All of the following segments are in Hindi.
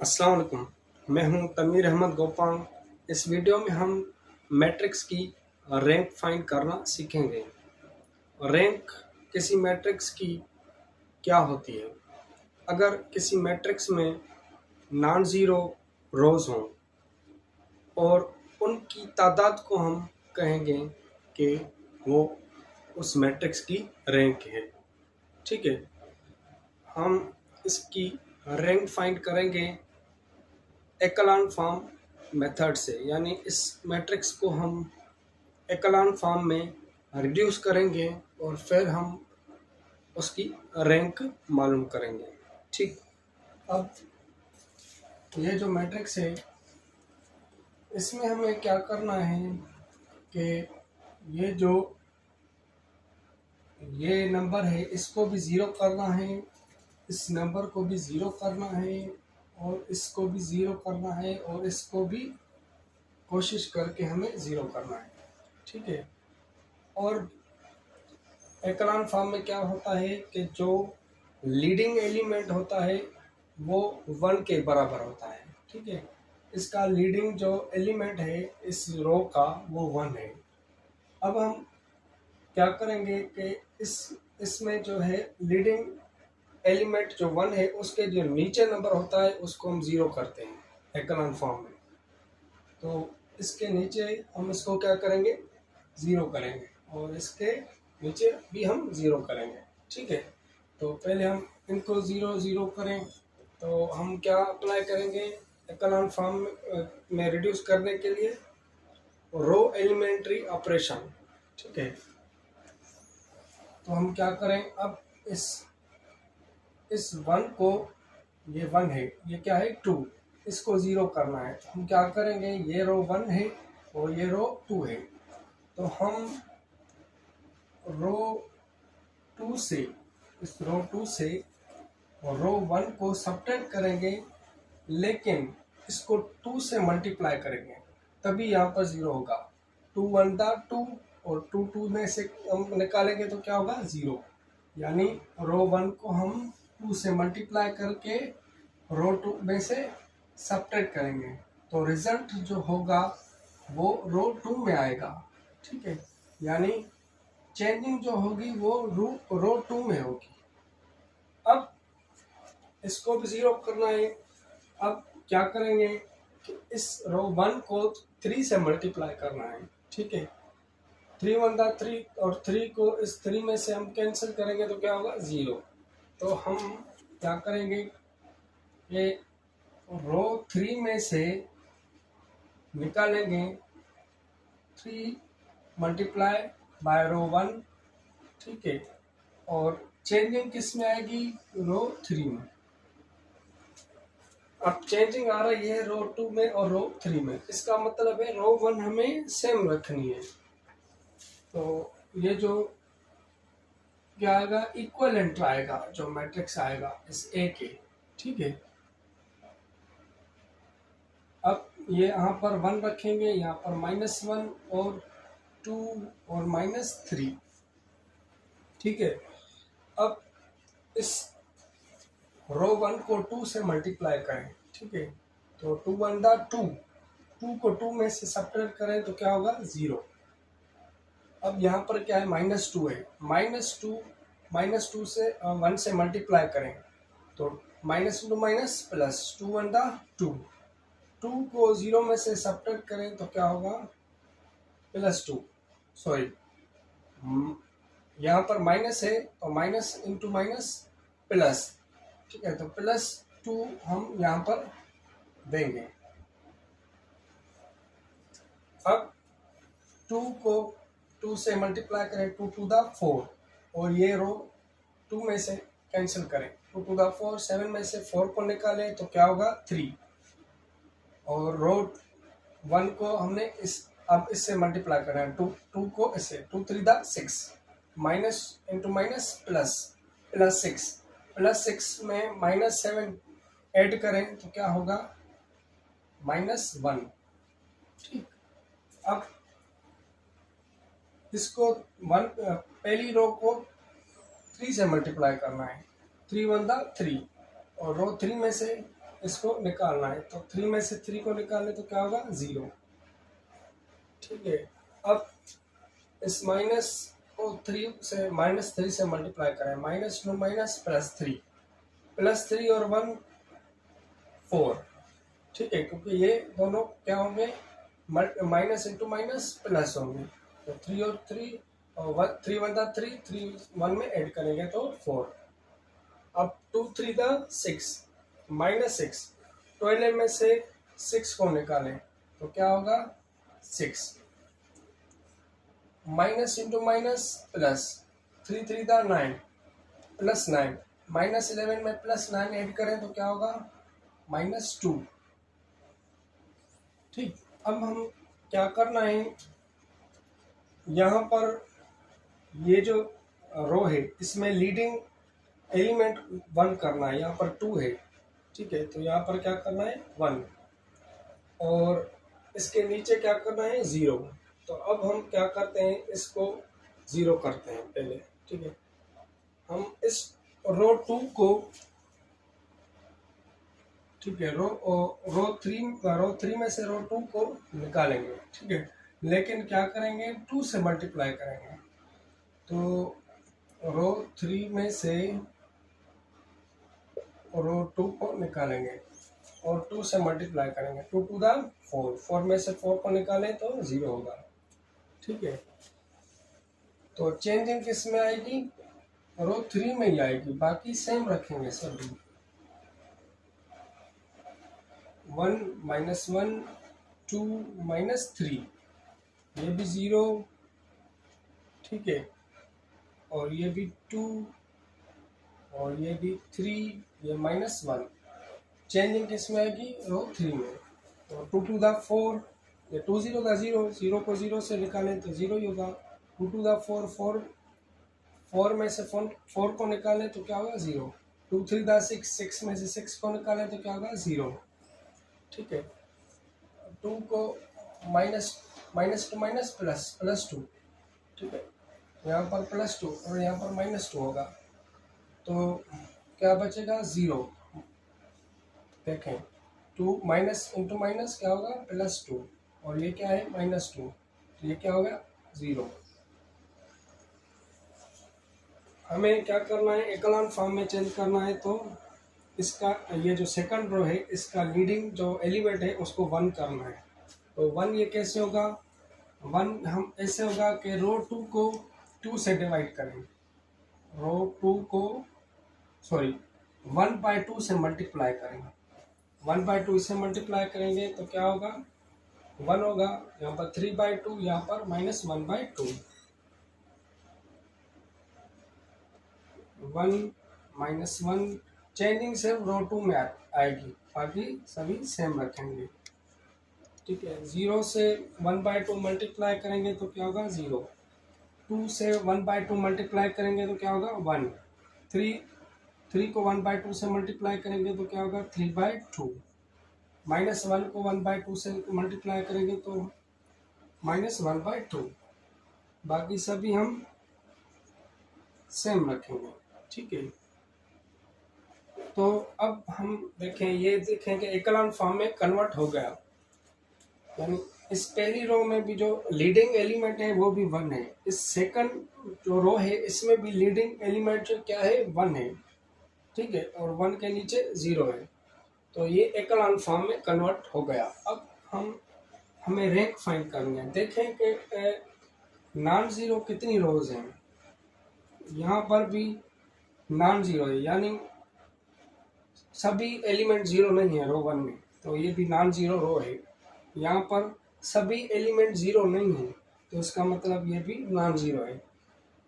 अस्सलाम वालेकुम। मैं हूं तनवीर अहमद गोपांग। इस वीडियो में हम मैट्रिक्स की रैंक फाइंड करना सीखेंगे। रैंक किसी मैट्रिक्स की क्या होती है? अगर किसी मैट्रिक्स में नॉन ज़ीरो रोज़ हों और उनकी तादाद को हम कहेंगे कि वो उस मैट्रिक्स की रैंक है। ठीक है, हम इसकी रैंक फाइंड करेंगे एकलान फॉर्म मेथड से, यानी इस मैट्रिक्स को हम एकलान फॉर्म में रिड्यूस करेंगे और फिर हम उसकी रैंक मालूम करेंगे। ठीक, अब ये जो मैट्रिक्स है इसमें हमें क्या करना है कि ये नंबर है इसको भी ज़ीरो करना है, इस नंबर को भी ज़ीरो करना है और इसको भी ज़ीरो करना है और इसको भी कोशिश करके हमें ज़ीरो करना है। ठीक है, और एकलान फॉर्म में क्या होता है कि जो लीडिंग एलिमेंट होता है वो 1 के बराबर होता है। ठीक है, इसका लीडिंग जो एलिमेंट है इस रो का वो 1 है। अब हम क्या करेंगे कि इसमें जो है लीडिंग एलिमेंट जो 1 है उसके जो नीचे नंबर होता है उसको हम ज़ीरो करते हैं एकलान फॉर्म में। तो इसके नीचे हम इसको क्या करेंगे, ज़ीरो करेंगे और इसके नीचे भी हम ज़ीरो करेंगे। ठीक है, तो पहले हम इनको ज़ीरो ज़ीरो करें तो हम क्या अप्लाई करेंगे एकलान फॉर्म में रिड्यूस करने के लिए रो एलिमेंट्री ऑपरेशन। ठीक है, तो हम क्या करें, अब इस 1 को, ये 1 है, ये क्या है 2, इसको ज़ीरो करना है तो हम क्या करेंगे, ये रो 1 है और ये रो 2 है, तो हम रो 2 से, इस रो 2 से रो 1 को सब्ट्रैक्ट करेंगे, लेकिन इसको 2 से मल्टीप्लाई करेंगे तभी यहाँ पर ज़ीरो होगा। 2 1 2 और 2 2 में से हम निकालेंगे तो क्या होगा, ज़ीरो। यानी रो 1 को हम 2 से मल्टीप्लाई करके रो 2 में से सब्ट्रैक्ट करेंगे तो रिजल्ट जो होगा वो रो 2 में आएगा। ठीक है, यानी चेंजिंग जो होगी वो रो 2 में होगी। अब इसको भी ज़ीरो करना है। अब क्या करेंगे कि इस रो 1 को 3 से मल्टीप्लाई करना है। ठीक है, 3 1 3 और 3 को इस 3 में से हम कैंसिल करेंगे तो क्या होगा, ज़ीरो। तो हम क्या करेंगे, ये रो 3 में से निकालेंगे 3 मल्टीप्लाई बाय रो 1। ठीक है, और चेंजिंग किस में आएगी, रो 3 में। अब चेंजिंग आ रही है रो 2 में और रो 3 में, इसका मतलब है रो 1 हमें सेम रखनी है। तो ये जो क्या आएगा, इक्विवेलेंट आएगा, जो मैट्रिक्स आएगा इस ए के। ठीक है, अब ये यहाँ पर 1 रखेंगे, यहाँ पर -1 और 2 और -3। ठीक है, अब इस रो 1 को 2 से मल्टीप्लाई करें। ठीक है, तो 2 1 2, 2 को 2 में से सब्ट्रैक्ट करें तो क्या होगा, ज़ीरो। अब यहाँ पर क्या है, -2 है, -2 से 1 से मल्टीप्लाई करें तो -2 प्लस 2 1 2, 2 को 0 में से सब्ट्रैक्ट करें तो क्या होगा, +2। सॉरी, यहाँ पर माइनस है तो माइनस इंटू माइनस प्लस। ठीक है, तो +2 हम यहाँ पर देंगे। अब 2 को 2 से मल्टीप्लाई करें, 2 2 4 और ये रो 2 में से कैंसिल करें, 2 2 4, 7 में से 4 को निकालें तो क्या होगा, 3। और रो 1 को हमने अब इससे मल्टीप्लाई करें, 2 को इससे, 2 3 6, माइनस इंटू माइनस प्लस, +6 में -7 ऐड करें तो क्या होगा, -1। ठीक, अब इसको पहली रो को 3 से मल्टीप्लाई करना है, 3 1 3 और रो 3 में से इसको निकालना है, तो 3 में से 3 को निकालने तो क्या होगा 0। ठीक है, अब इस माइनस को 3 से -3 से मल्टीप्लाई करें, -2 माइनस +3 और 1 4। ठीक है, क्योंकि ये दोनों क्या होंगे, माइनस इंटू माइनस प्लस होंगे, तो 3 और 3 और 3 1 3, 3 1 में ऐड करेंगे तो 4। अब 2 3 6 -6, 12 में से 6 को निकालें तो क्या होगा 6, माइनस इंटू माइनस प्लस, 3 3 9 +9, -11 में +9 ऐड करें तो क्या होगा -2। ठीक, अब हम क्या करना है, यहाँ पर ये जो रो है इसमें लीडिंग एलिमेंट 1 करना है, यहाँ पर 2 है। ठीक है, तो यहाँ पर क्या करना है 1, और इसके नीचे क्या करना है 0। तो अब हम क्या करते हैं, इसको 0 करते हैं पहले। ठीक है, हम इस रो 2 को, ठीक है, रो 3 में से रो 2 को निकालेंगे। ठीक है, लेकिन क्या करेंगे 2 से मल्टीप्लाई करेंगे, तो रो 3 में से रो 2 को निकालेंगे और 2 से मल्टीप्लाई करेंगे, 2 2 4, 4 में से 4 को निकालें तो 0 होगा। ठीक है, तो चेंजिंग किस में आएगी, रो 3 में ही आएगी, बाकी सेम रखेंगे सभी। 1 -1 2 -3, ये भी 0। ठीक है, और ये भी 2 और ये भी 3, ये -1। चेंजिंग किस में आएगी, रो 3 में। तो 2 2 4, ये 2 0 0, 0 को 0 से निकालें तो 0 ही होगा। 2 2 4, 4 में से 4 को निकालें तो क्या होगा 0। 2 3 6, 6 में से 6 को निकालें तो क्या होगा 0। ठीक है, 2 को माइनस टू माइनस +2। ठीक है, यहाँ पर +2 और यहाँ पर -2 होगा, तो क्या बचेगा 0। देखें, 2 माइनस इंटू माइनस क्या होगा +2, और ये क्या है -2, तो ये क्या होगा 0। हमें क्या करना है, एकलान फॉर्म में चेंज करना है, तो इसका ये जो सेकंड रो है इसका लीडिंग जो एलिमेंट है उसको 1 करना है। तो 1 ये कैसे होगा, 1 हम ऐसे होगा कि रो 2 को 2 से डिवाइड करें, रो 2 को 1/2 से मल्टीप्लाई करेंगे, 1/2 से मल्टीप्लाई करेंगे तो क्या होगा 1 होगा, यहाँ पर 3/2, यहाँ पर -1/2, 1 -1। चेंजिंग सिर्फ रो 2 में आएगी, बाकी सभी सेम रखेंगे। ठीक है, 0 से 1/2 मल्टीप्लाई करेंगे तो क्या होगा 0, 2 से 1/2 मल्टीप्लाई करेंगे तो क्या होगा 1, 3 को 1/2 से मल्टीप्लाई करेंगे तो क्या होगा 3/2, -1 को 1/2 से मल्टीप्लाई करेंगे तो -1/2, बाकी सभी हम सेम रखेंगे। ठीक है, तो अब हम देखें, ये देखें कि एकलान फॉर्म में कन्वर्ट हो गया, यानी इस पहली रो में भी जो लीडिंग एलिमेंट है वो भी 1 है, इस सेकंड जो रो है इसमें भी लीडिंग एलिमेंट क्या है 1 है। ठीक है, और 1 के नीचे 0 है, तो ये एकलान फॉर्म में कन्वर्ट हो गया। अब हमें रैंक फाइंड करनी है। देखें कि नॉन ज़ीरो कितनी रोज हैं, यहाँ पर भी नॉन ज़ीरो है, यानी सभी एलिमेंट 0 नहीं है रो 1 में, तो ये भी नॉन ज़ीरो रो है। यहाँ पर सभी एलिमेंट 0 नहीं है, तो इसका मतलब ये भी नॉन ज़ीरो है।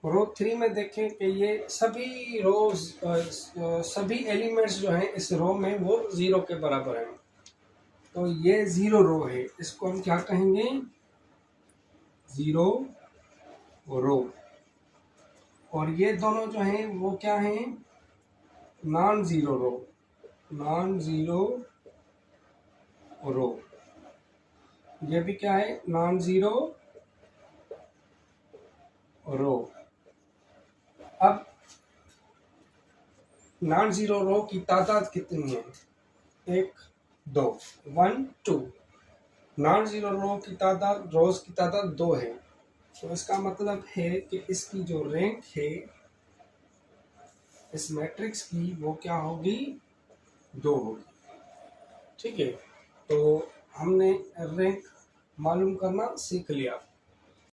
रो 3 में देखें कि ये सभी रोज सभी एलिमेंट्स जो हैं इस रो में वो 0 के बराबर हैं, तो ये 0 रो है, इसको हम क्या कहेंगे 0 रो। और ये दोनों जो हैं वो क्या हैं non zero row, non zero row. ये भी क्या है नॉन ज़ीरो रो। अब नॉन ज़ीरो रो की तादाद कितनी है, एक, दो, 1 2। नॉन जीरो रो की तादाद, रोज की तादाद 2 है, तो इसका मतलब है कि इसकी जो रैंक है इस मैट्रिक्स की वो क्या होगी, 2 होगी। ठीक है, तो हमने रैंक मालूम करना सीख लिया।